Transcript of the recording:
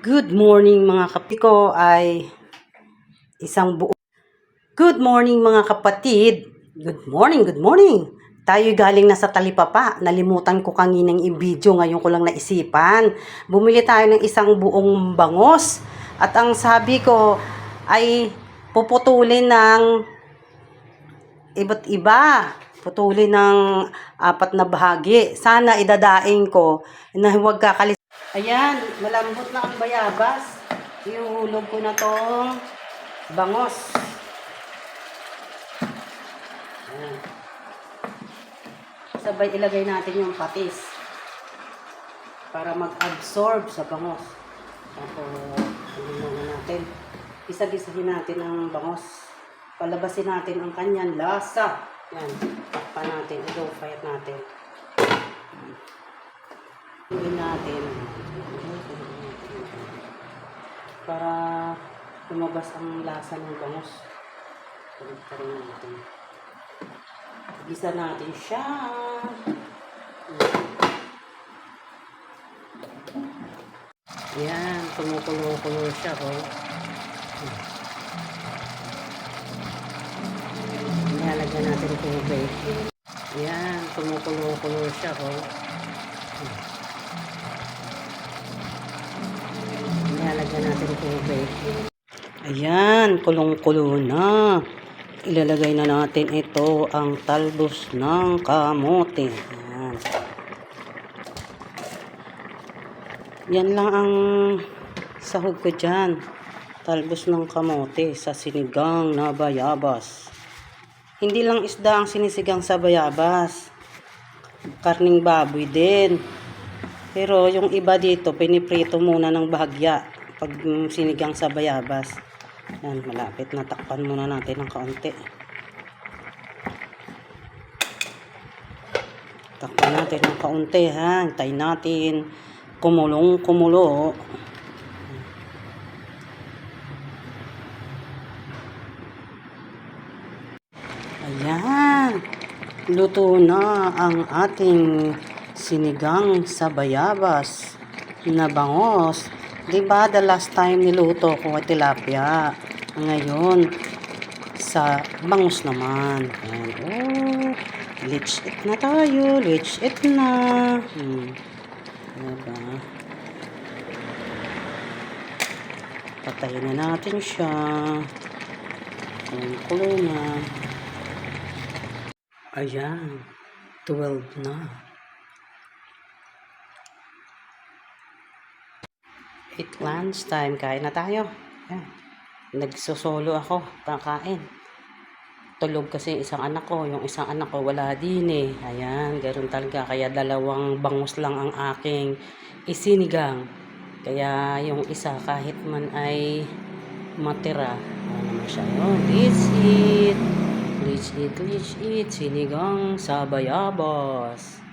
Good morning mga kapiko ay isang buong Good morning mga kapatid. Good morning, good morning. Tayo galing na sa talipapa. Nalimutan ko kaninang i-video, ngayon ko lang naisipan. Bumili tayo ng isang buong bangos. At ang sabi ko ay puputulin ng iba't iba. Putulin ng 4 na bahagi. Sana idadaing ko na huwag kakalis. Ayan, malambot na ang bayabas. Iuhulog ko na tong bangos. Ayan. Sabay ilagay natin yung patis para mag-absorb sa bangos. Tapos, muna natin. Isa-gisahin natin ang bangos. Palabasin natin ang kanyang lasa. Ayan, takpan natin. I-low fire natin. Gawin natin para lumabas ang lasa ng bangus. Pagkarin natin. Gisa natin siya. Ayan, kumukulo-kulo siya. Oh. Nilalagyan natin tubig. Ayan, kumukulo-kulo siya. Oh. Nilalagyan natin tubig. Ayan, kulong-kulo na. Ilalagay na natin ito ang talbos ng kamote. Ayan. Yan lang ang sahog ko dyan. Talbos ng kamote sa sinigang na bayabas. Hindi lang isda ang sinisigang sa bayabas. Karning baboy din. Pero yung iba dito, piniprito muna ng bahagya pag sinigang sa bayabas. Yan, malapit na. Takpan muna natin ng kaunti. Takpan natin ng kaunti, ha. Hintayin natin kumulong-kumulo. Ayan. Luto na ang ating sinigang sa bayabas na bangos. Diba the last time niluto ko ay tilapia. Ngayon sa bangus naman. Ayan. Oh, let's eat na tayo. Let's eat na. Diba? Patayin na natin siya. Kulo na. Ayan. 12 na. It lunch time, kain na tayo. Ayan. Nagsosolo ako, kakain. Tulog kasi isang anak ko. Yung isang anak ko wala din eh. Ayan, ganoon talaga. Kaya 2 bangus lang ang aking isinigang. Kaya yung isa kahit man ay matira. Ano naman siya yun. Let's eat. Let's eat, let's eat. Sinigang sa bayabas.